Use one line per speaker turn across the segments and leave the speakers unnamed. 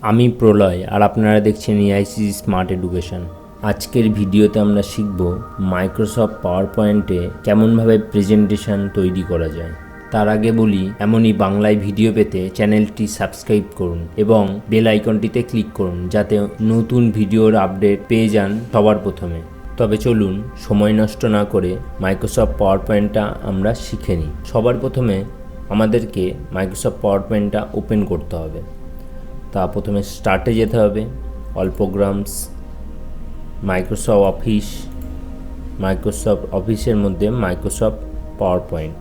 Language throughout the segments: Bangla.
আমি প্রলয় আর আপনারা দেখছেন এআইসি স্মার্ট এডুকেশন। আজকের ভিডিওতে আমরা শিখব মাইক্রোসফট পাওয়ার পয়েন্টে কেমনভাবে প্রেজেন্টেশন তৈরি করা যায়। তার আগে বলি, এমনই বাংলায় ভিডিও পেতে চ্যানেলটি সাবস্ক্রাইব করুন এবং বেল আইকনটিতে ক্লিক করুন যাতে নতুন ভিডিওর আপডেট পেয়ে যান সবার প্রথমে। তবে চলুন সময় নষ্ট না করে মাইক্রোসফট পাওয়ার পয়েন্টটা আমরা শিখে নিই। সবার প্রথমে আমাদেরকে মাইক্রোসফট পাওয়ার পয়েন্টটা ওপেন করতে হবে। তা প্রথমে স্টার্টে যেতে হবে, অল প্রোগ্রামস, মাইক্রোসফট অফিসের মধ্যে মাইক্রোসফট পাওয়ার পয়েন্ট।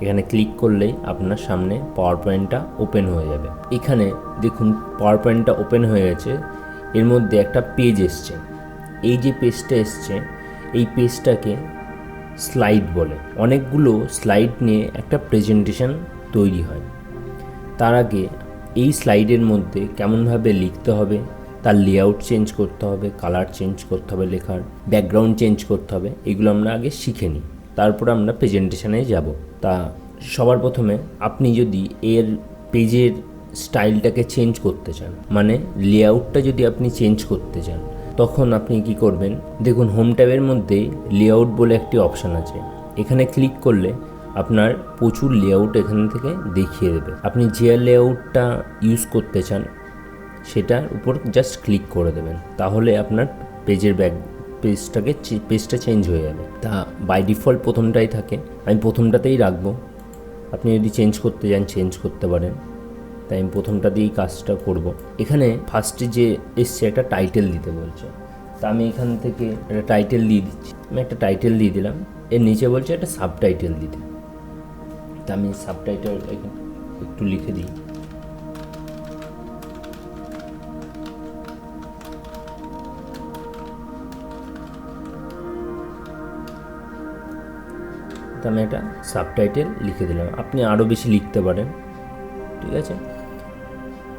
এখানে ক্লিক করলেই আপনার সামনে পাওয়ার পয়েন্টটা ওপেন হয়ে যাবে। এখানে দেখুন পাওয়ার পয়েন্টটা ওপেন হয়ে গেছে। এর মধ্যে একটা পেজ এসছে। এই যে পেজটা এসছে, এই পেজটাকে স্লাইড বলে। অনেকগুলো স্লাইড নিয়ে একটা প্রেজেন্টেশন তৈরি হয়। তার আগে এই স্লাইডের মধ্যে কেমনভাবে লিখতে হবে, তার লেআউট চেঞ্জ করতে হবে, কালার চেঞ্জ করতে হবে, লেখার ব্যাকগ্রাউন্ড চেঞ্জ করতে হবে, এগুলো আমরা আগে শিখে নিই, তারপর আমরা প্রেজেন্টেশনে যাব। তা সবার প্রথমে আপনি যদি এর পেজের স্টাইলটাকে চেঞ্জ করতে চান, মানে লেআউটটা যদি আপনি চেঞ্জ করতে চান, তখন আপনি কি করবেন, দেখুন হোম ট্যাবের মধ্যে লেআউট বলে একটি অপশান আছে। এখানে ক্লিক করলে আপনার প্রচুর লেআউট এখান থেকে দেখিয়ে দেবে। আপনি যে লেআউটটা ইউজ করতে চান সেটার উপর জাস্ট ক্লিক করে দেবেন, তাহলে আপনার পেজটা চেঞ্জ হয়ে যাবে। তা বাই ডিফল্ট প্রথমটাই থাকে, আমি প্রথমটাতেই রাখবো। আপনি যদি চেঞ্জ করতে চান চেঞ্জ করতে পারেন। তাই আমি প্রথমটা দিয়েই কাজটা করব। এখানে ফার্স্টে যে এসছে একটা টাইটেল দিতে বলছে, তা আমি এখান থেকে একটা টাইটেল দিয়ে দিচ্ছি। আমি একটা টাইটেল দিয়ে দিলাম। এর নিচে বলছে একটা সাবটাইটেল দিতে, তা আমি সাবটাইটেল একটু লিখে দিই। তা আমি একটা সাবটাইটেল লিখে দিলাম। আপনি আরও বেশি লিখতে পারেন, ঠিক আছে।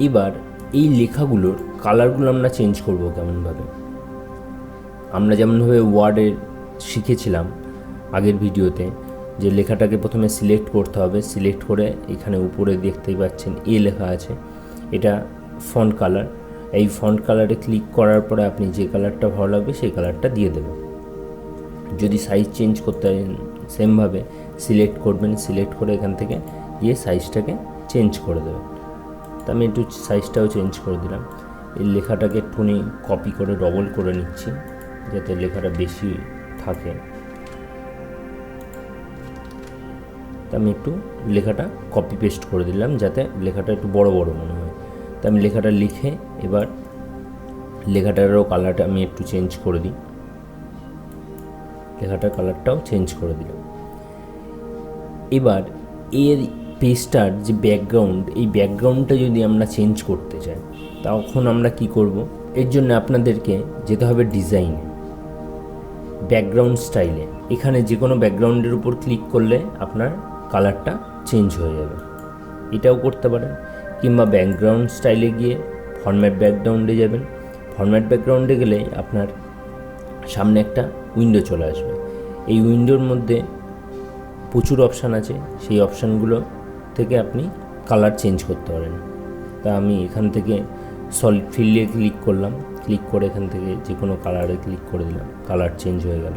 এবার এই লেখাগুলোর কালারগুলো আমরা চেঞ্জ করব কেমনভাবে। আমরা যেমনভাবে ওয়ার্ডে শিখেছিলাম আগের ভিডিওতে, যে লেখাটাকে প্রথমে সিলেক্ট করতে হবে। সিলেক্ট করে এখানে উপরে দেখতেই পাচ্ছেন এ লেখা আছে, এটা ফন্ট কালার। এই ফন্ট কালারে ক্লিক করার পরে আপনি যে কালারটা ভালো লাগবে সেই কালারটা দিয়ে দেবেন। যদি সাইজ চেঞ্জ করতে হয়, সেমভাবে সিলেক্ট করবেন, সিলেক্ট করে এখান থেকে গিয়ে সাইজটাকে চেঞ্জ করে দেবেন। তা আমি একটু সাইজটাও চেঞ্জ করে দিলাম। এই লেখাটাকে একটুখানি কপি করে ডবল করে নিচ্ছি যাতে লেখাটা বেশি থাকে। তা আমি একটু লেখাটা কপি পেস্ট করে দিলাম যাতে লেখাটা একটু বড় বড় মনে হয়। তা আমি লেখাটা লিখে এবার লেখাটারও কালারটা আমি একটু চেঞ্জ করে দিই। লেখাটার কালারটাও চেঞ্জ করে দিলাম। এবার এর পেজটার যে ব্যাকগ্রাউন্ড, এই ব্যাকগ্রাউন্ডটা যদি আমরা চেঞ্জ করতে চাই, তখন আমরা কি করব, এর জন্য আপনাদেরকে যেতে হবে ডিজাইনে, ব্যাকগ্রাউন্ড স্টাইলে। এখানে যে কোনো ব্যাকগ্রাউন্ডের উপর ক্লিক করলে আপনার কালারটা চেঞ্জ হয়ে যাবে। এটাও করতে পারেন, কিংবা ব্যাকগ্রাউন্ড স্টাইলে গিয়ে ফরম্যাট ব্যাকগ্রাউন্ডে যাবেন। ফরম্যাট ব্যাকগ্রাউন্ডে গেলে আপনার সামনে একটা উইন্ডো চলে আসবে। এই উইন্ডোর মধ্যে প্রচুর অপশান আছে, সেই অপশানগুলো থেকে আপনি কালার চেঞ্জ করতে পারেন। তা আমি এখান থেকে সলিড ফিল্ডে ক্লিক করলাম, ক্লিক করে এখান থেকে যে কোনো কালারে ক্লিক করে দিলাম, কালার চেঞ্জ হয়ে গেল।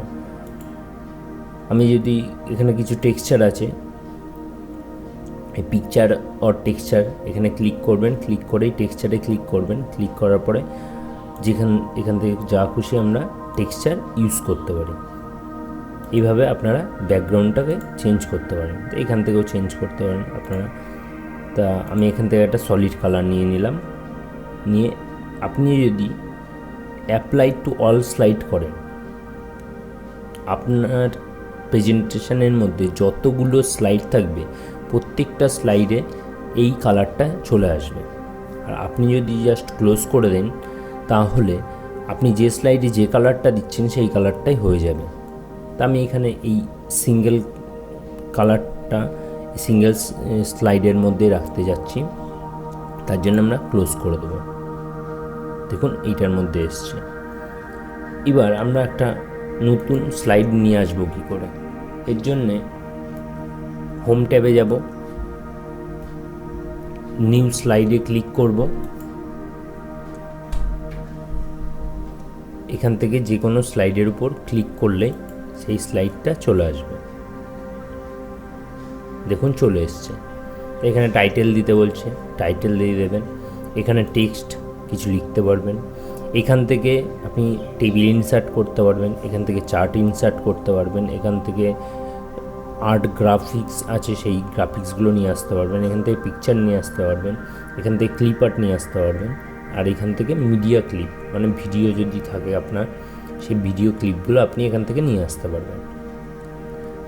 আমি যদি এখানে কিছু টেক্সচার আছে, এই পিকচার অর টেক্সচার, এখানে ক্লিক করবেন, ক্লিক করেই টেক্সচারে ক্লিক করবেন। ক্লিক করার পরে এখান থেকে যা খুশি আমরা টেক্সচার ইউজ করতে পারি। এইভাবে আপনারা ব্যাকগ্রাউন্ডটাকে চেঞ্জ করতে পারেন। তো এখান থেকেও চেঞ্জ করতে পারেন আপনারা। তা আমি এখান থেকে একটা সলিড কালার নিয়ে নিলাম। নিয়ে আপনি যদি অ্যাপ্লাই টু অল স্লাইড করেন, আপনার প্রেজেন্টেশনের মধ্যে যতগুলো স্লাইড থাকবে প্রত্যেকটা স্লাইডে এই কালারটা চলে আসবে। আর আপনি যদি জাস্ট ক্লোজ করে দেন, তাহলে আপনি যে স্লাইডে যে কালারটা দিচ্ছেন সেই কালারটাই হয়ে যাবে। তা আমি এখানে এই সিঙ্গেল কালারটা সিঙ্গেল স্লাইডের মধ্যে রাখতে যাচ্ছি, তার জন্য আমরা ক্লোজ করে দেব। দেখুন এইটার মধ্যে এসছে। এবার আমরা একটা নতুন স্লাইড নিয়ে আসবো কী করে, এর জন্যে হোম ট্যাবে যাব, নিউ স্লাইডে ক্লিক করব। এখান থেকে যে কোনো স্লাইডের উপর ক্লিক করলে সেই স্লাইডটা চলে আসবে। দেখুন চলে এসছে। এখানে টাইটেল দিতে বলছে, টাইটেল দিয়ে দেবেন। এখানে টেক্সট কিছু লিখতে পারবেন। এখান থেকে আপনি টেবিল ইনসার্ট করতে পারবেন, এখান থেকে চার্ট ইনসার্ট করতে পারবেন, এখান থেকে আর্ট গ্রাফিক্স আছে সেই গ্রাফিক্সগুলো নিয়ে আসতে পারবেন, এখান থেকে পিকচার নিয়ে আসতে পারবেন, এখান থেকে ক্লিপ আর্ট নিয়ে আসতে পারবেন, আর এখান থেকে মিডিয়া ক্লিপ মানে ভিডিও যদি থাকে আপনার সেই ভিডিও ক্লিপগুলো আপনি এখান থেকে নিয়ে আসতে পারবেন।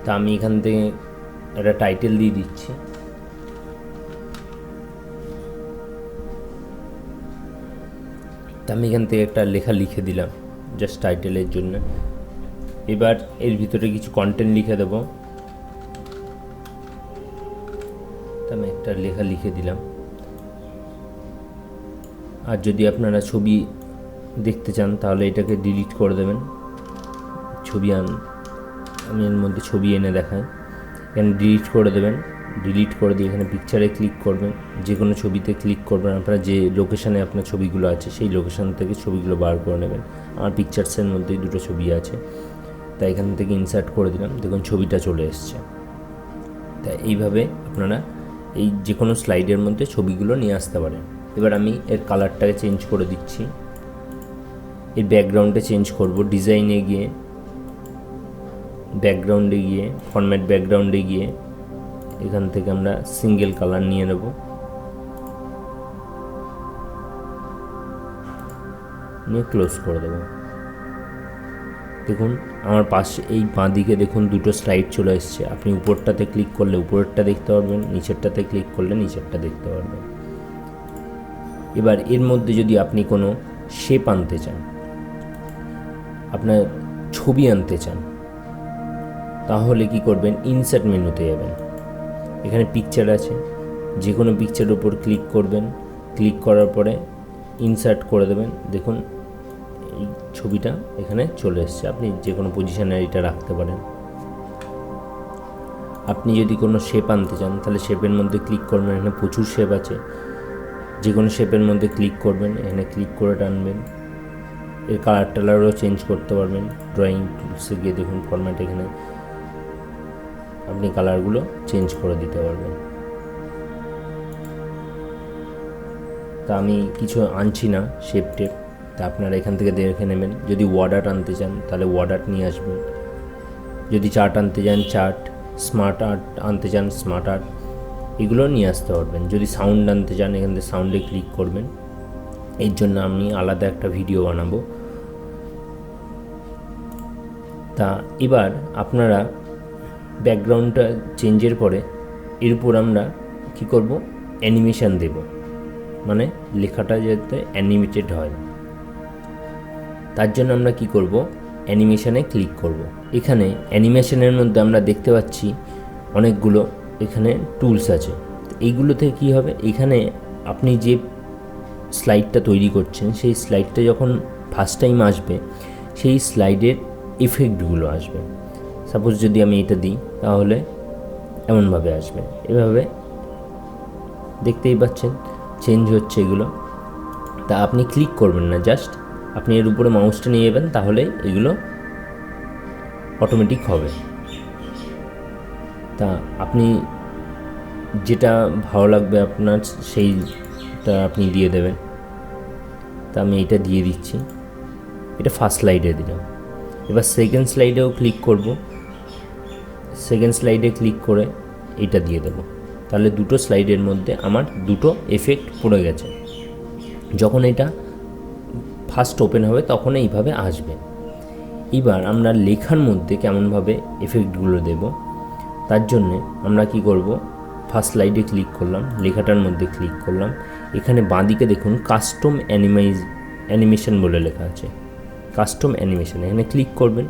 তা আমি এখান থেকে একটা টাইটেল দিয়ে দিচ্ছি। তা আমি এখান থেকে একটা লেখা লিখে দিলাম জাস্ট টাইটেলের জন্য। এবার এর ভিতরে কিছু কন্টেন্ট লিখে দেবো। তা আমি একটা লেখা লিখে দিলাম। আর যদি আপনারা ছবি দেখতে চান তাহলে এটাকে ডিলিট করে দেবেন। ছবি আমি এর মধ্যে ছবি এনে দেখাই। এখানে ডিলিট করে দেবেন। ডিলিট করে দিয়ে এখানে পিকচারে ক্লিক করবেন, যে কোনো ছবিতে ক্লিক করবেন। আপনারা যে লোকেশানে আপনার ছবিগুলো আছে সেই লোকেশান থেকে ছবিগুলো বার করে নেবেন। আমার পিকচার্সের মধ্যেই দুটো ছবি আছে, তাই এখান থেকে ইনসার্ট করে দিলাম। দেখুন ছবিটা চলে এসছে। তাই এইভাবে আপনারা এই যে কোনো স্লাইডের মধ্যে ছবিগুলো নিয়ে আসতে পারেন। এবার আমি এর কালারটাকে চেঞ্জ করে দিচ্ছি। এর ব্যাকগ্রাউন্ডে চেঞ্জ করব। ডিজাইনে গিয়ে ব্যাকগ্রাউন্ডে গিয়ে ফরম্যাট ব্যাকগ্রাউন্ডে গিয়ে এখান থেকে আমরা সিঙ্গেল কালার নিয়ে নেব। নিয়ে ক্লোজ করে দেব। দেখুন আমার পাশে এই বাঁ দিকে দেখুন দুটো স্লাইড চলে এসছে। আপনি উপরটাতে ক্লিক করলে উপরেরটা দেখতে পারবেন, নিচেরটাতে ক্লিক করলে নিচেরটা দেখতে পারবেন। এবার এর মধ্যে যদি আপনি কোনো শেপ আনতে চান, আপনার ছবি আনতে চান, তাহলে কি করবেন, ইনসার্ট মেনুতে যাবেন। এখানে পিকচার আছে, যে কোনো পিকচারের উপর ক্লিক করবেন। ক্লিক করার পরে ইনসার্ট করে দেবেন। দেখুন এই ছবিটা এখানে চলে এসছে। আপনি যে কোনো পজিশানে এটা রাখতে পারেন। আপনি যদি কোনো শেপ আনতে চান তাহলে শেপের মধ্যে ক্লিক করবেন। এখানে প্রচুর শেপ আছে, যে কোনো শেপের মধ্যে ক্লিক করবেন। এখানে ক্লিক করে টানবেন। এর কালার টালারও চেঞ্জ করতে পারবেন। ড্রয়িং টুলসে গিয়ে দেখুন ফরম্যাট, এখানে আপনি কালারগুলো চেঞ্জ করে দিতে পারবেন। তা আমি কিছু আনছি না শেপ টেপ, তা আপনারা এখান থেকে দেখে নেবেন। যদি ওয়ার্ড আর্ট আনতে চান তাহলে ওয়ার্ড আর্ট নিয়ে আসবেন। যদি চার্ট আনতে চান চার্ট, স্মার্ট আর্ট আনতে চান স্মার্ট আর্ট, এগুলো নিয়ে আসতে পারবেন। যদি সাউন্ড আনতে চান এখান থেকে সাউন্ডে ক্লিক করবেন। এর জন্য আমি আলাদা একটা ভিডিও বানাবো। তা এবার আপনারা ব্যাকগ্রাউন্ডটা চেঞ্জের পরে এর উপর আমরা কী করব, অ্যানিমেশান দেব, মানে লেখাটা যাতে অ্যানিমেটেড হয়। তার জন্য আমরা কি করব, অ্যানিমেশানে ক্লিক করব। এখানে অ্যানিমেশনের মধ্যে আমরা দেখতে পাচ্ছি অনেকগুলো এখানে টুলস আছে। এইগুলো থেকে কী হবে, এখানে আপনি যে স্লাইডটা তৈরি করছেন সেই স্লাইডটা যখন ফার্স্ট টাইম আসবে সেই স্লাইডের এফেক্টগুলো আসবে। সাপোজ যদি আমি এটা দিই তাহলে এমনভাবে আসবে। এভাবে দেখতেই পাচ্ছেন চেঞ্জ হচ্ছে এগুলো। তা আপনি ক্লিক করবেন না, জাস্ট আপনি এর উপরে মাউসটা নিয়ে যাবেন, তাহলে এগুলো অটোমেটিক হবে। তা আপনি যেটা ভালো লাগবে আপনার সেইটা আপনি দিয়ে দেবেন। তা আমি এটা দিয়ে দিচ্ছি। এটা ফার্স্ট স্লাইডে দিলাম। এবার সেকেন্ড স্লাইডেও ক্লিক করব। সেকেন্ড স্লাইডে ক্লিক করে এটা দিয়ে দেব। তাহলে দুটো স্লাইডের মধ্যে আমার দুটো এফেক্ট পড়ে গেছে। যখন এটা ফার্স্ট ওপেন হবে তখন এইভাবে আসবে। এবার আমরা লেখার মধ্যে কেমনভাবে এফেক্টগুলো দেব, তার জন্যে আমরা কি করব, ফার্স্ট স্লাইডে ক্লিক করলাম, লেখাটার মধ্যে ক্লিক করলাম। এখানে বাঁদিকে দেখুন কাস্টম অ্যানিমেশন বলে লেখা আছে, কাস্টম অ্যানিমেশন। এখানে ক্লিক করবেন।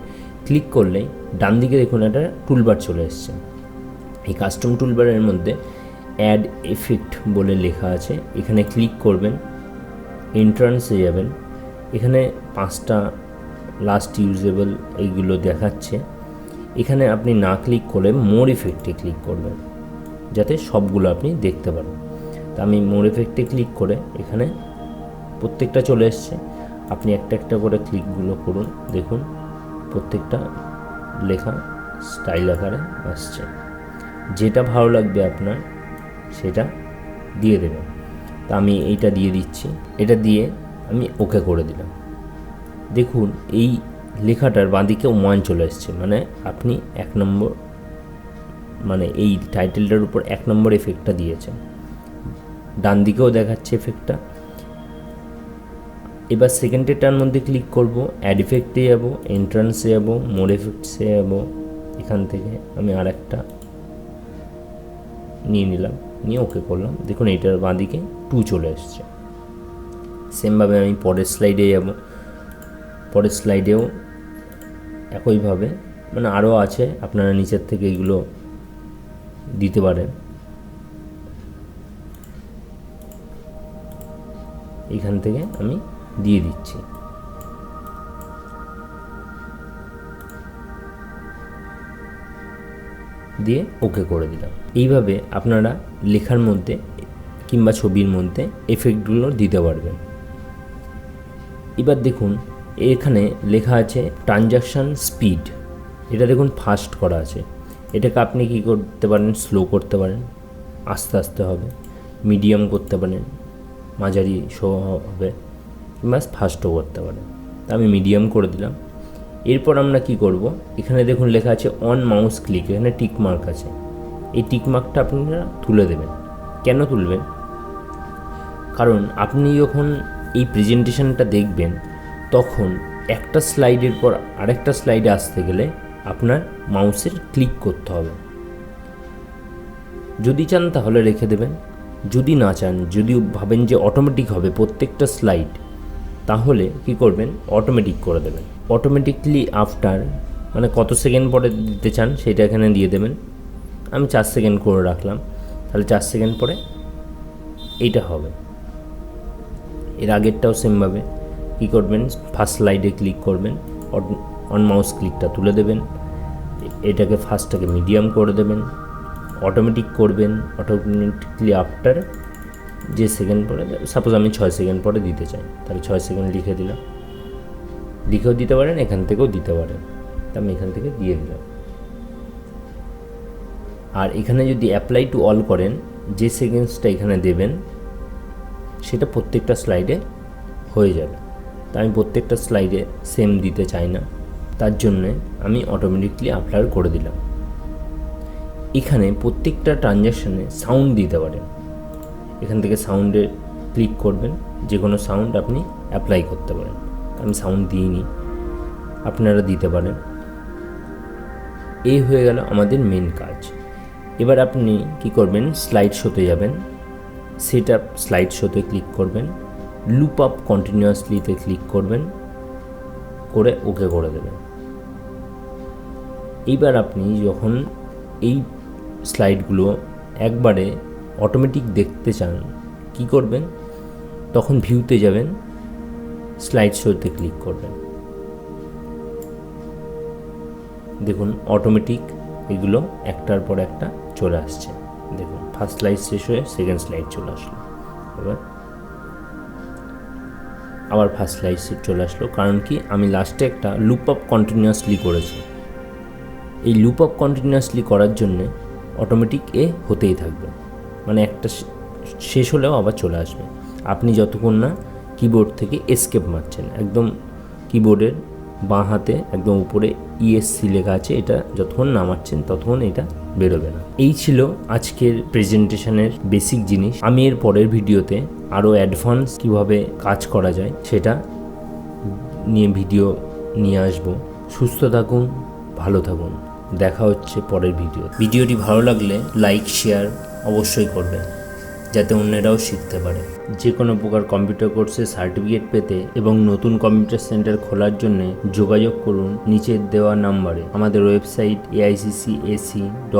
ক্লিক করলেই ডান দিকে দেখুন একটা টুলবার চলে এসছে। এই কাস্টম টুলবারের মধ্যে অ্যাড এফেক্ট বলে লেখা আছে। এখানে ক্লিক করবেন, এন্ট্রান্সে যাবেন। এখানে 5টা লাস্ট ইউজেবল এইগুলো দেখাচ্ছে। এখানে আপনি না ক্লিক করে মোর ইফেক্টে ক্লিক করবেন, যাতে সবগুলো আপনি দেখতে পারেন। তা আমি মোর এফেক্টে ক্লিক করে এখানে প্রত্যেকটা চলে এসছে। আপনি একটা একটা করে ক্লিকগুলো করুন, দেখুন প্রত্যেকটা লেখা স্টাইল আকারে আসছে। যেটা ভালো লাগবে আপনার সেটা দিয়ে দেবেন। তা আমি এইটা দিয়ে দিচ্ছি, এটা দিয়ে আমি ওকে করে দিলাম। দেখুন এই লেখাটার বাঁদিকে 1 চলে এসছে, মানে আপনি 1 নম্বর, মানে এই টাইটেলটার উপর 1 নম্বর এফেক্টটা দিয়েছেন। ডান দিকেও দেখাচ্ছে এফেক্টটা। এবার সেকেন্ডেরটার মধ্যে ক্লিক করব, অ্যাড ইফেক্টে যাব, এন্ট্রান্সে যাব, মোর এফেক্টসে যাব। এখান থেকে আমি আর একটা নিয়ে নিলাম, নিয়ে ওকে করলাম। দেখুন এইটার বাঁদিকে 2 চলে এসছে। সেমভাবে আমি পরের স্লাইডে যাব, পরের স্লাইডেও একইভাবে, মানে আরও আছে, আপনারা নিচের থেকে এগুলো দিতে পারেন। এখান থেকে আমি দিয়ে দিচ্ছি। দিয়ে ওকে করে দিলাম। এইভাবে আপনারা লেখার মধ্যে কিংবা ছবির মধ্যে এফেক্টগুলো দিতে পারবেন। এবার দেখুন এখানে লেখা আছে ট্রানজাকশান স্পিড, এটা দেখুন ফাস্ট করা আছে। এটাকে আপনি কি করতে পারেন, স্লো করতে পারেন, আস্তে আস্তে হবে, মিডিয়াম করতে পারেন, মাঝারি শো হবে, কিংবা ফাস্টও করতে পারেন। আমি মিডিয়াম করে দিলাম। এরপর আমরা কি করব, এখানে দেখুন লেখা আছে অন মাউস ক্লিক, এখানে টিক মার্ক আছে। এই টিক মার্কটা আপনারা তুলে দেবেন। কেন তুলবেন? কারণ আপনি যখন এই প্রেজেন্টেশনটা দেখবেন তখন একটা স্লাইডের পর আরেকটা স্লাইডে আসতে গেলে আপনার মাউসের ক্লিক করতে হবে। যদি চান তাহলে রেখে দেবেন, যদি না চান, যদি ভাবেন যে অটোমেটিক হবে প্রত্যেকটা স্লাইড, তাহলে কি করবেন, অটোমেটিক করে দেবেন। অটোমেটিকলি আফটার, মানে কত সেকেন্ড পরে দিতে চান সেটা এখানে দিয়ে দেবেন। আমি 4 সেকেন্ড করে রাখলাম, তাহলে 4 সেকেন্ড পরে এইটা হবে। এর আগেরটাও সেমভাবে কী করবেন, ফার্স্ট স্লাইডে ক্লিক করবেন, অন মাউস ক্লিকটা তুলে দেবেন, এটাকে ফার্স্টটাকে মিডিয়াম করে দেবেন, অটোমেটিক করবেন। অটোমেটিকলি আফটার যে সেকেন্ড পরে, সাপোজ আমি 6 সেকেন্ড পরে দিতে চাই, তাহলে 6 সেকেন্ড লিখে দিলাম। লিখেও দিতে পারেন, এখান থেকেও দিতে পারেন। তা আমি এখান থেকে দিয়ে দিলাম। আর এখানে যদি অ্যাপ্লাই টু অল করেন, যে সেকেন্ডসটা এখানে দেবেন সেটা প্রত্যেকটা স্লাইডে হয়ে যাবে। তা আমি প্রত্যেকটা স্লাইডে সেম দিতে চাই না, তার জন্যে আমি অটোমেটিকলি অ্যাপ্লাই করে দিলাম। এখানে প্রত্যেকটা ট্রানজ্যাকশানে সাউন্ড দিতে পারেন। এখান থেকে সাউন্ডে ক্লিক করবেন, যে কোনো সাউন্ড আপনি অ্যাপ্লাই করতে পারেন। আমি সাউন্ড দিইনি, আপনারা দিতে পারেন। এই হয়ে গেল আমাদের মেন কাজ। এবার আপনি কি করবেন, স্লাইড শোতে যাবেন, সেট আপ স্লাইড শোতে ক্লিক করবেন, লুপ আপ কন্টিনিউয়াসলিতে ক্লিক করবেন, করে ওকে করে দেবেন। এইবার আপনি যখন এই স্লাইডগুলো একবারে অটোমেটিক দেখতে চান কি করবেন, তখন ভিউতে যাবেন, স্লাইড শোতে ক্লিক করবেন। দেখুন অটোমেটিক এগুলো একটার পর একটা চলে আসছে। দেখুন ফার্স্ট স্লাইড শেষ হয়ে সেকেন্ড স্লাইড চলে আসলো, এবার আবার ফার্স্ট স্লাইড চলে আসলো। কারণ কি, আমি লাস্টে একটা লুপ আপ কন্টিনিউয়াসলি করেছি। এই লুপ আপ কন্টিনিউয়াসলি করার জন্যে অটোমেটিক হতেই থাকবে, মানে একটা শেষ হলেও আবার চলে আসবে। আপনি যতক্ষণ না কিবোর্ড থেকে এসকেপ মারছেন, একদম কিবোর্ডের বাঁ হাতে একদম উপরে ESC লেখা আছে, এটা যতক্ষণ নামাচ্ছেন ততক্ষণ এটা বেরোবে না। এই ছিল আজকের প্রেজেন্টেশনের বেসিক জিনিস। আমি এর পরের ভিডিওতে আরও অ্যাডভান্স কিভাবে কাজ করা যায় সেটা নিয়ে ভিডিও নিয়ে আসবো। সুস্থ থাকুন, ভালো থাকুন, দেখা হচ্ছে পরের ভিডিওটি ভালো লাগলে লাইক শেয়ার অবশ্যই করবেন, যাতে অন্যরাও শিখতে পারে। যে কোনো প্রকার কম্পিউটার কোর্সের সার্টিফিকেট পেতে এবং নতুন কম্পিউটার সেন্টার খোলার জন্য যোগাযোগ করুন নিচের দেওয়া নাম্বারে। আমাদের ওয়েবসাইট aiccac.org.in।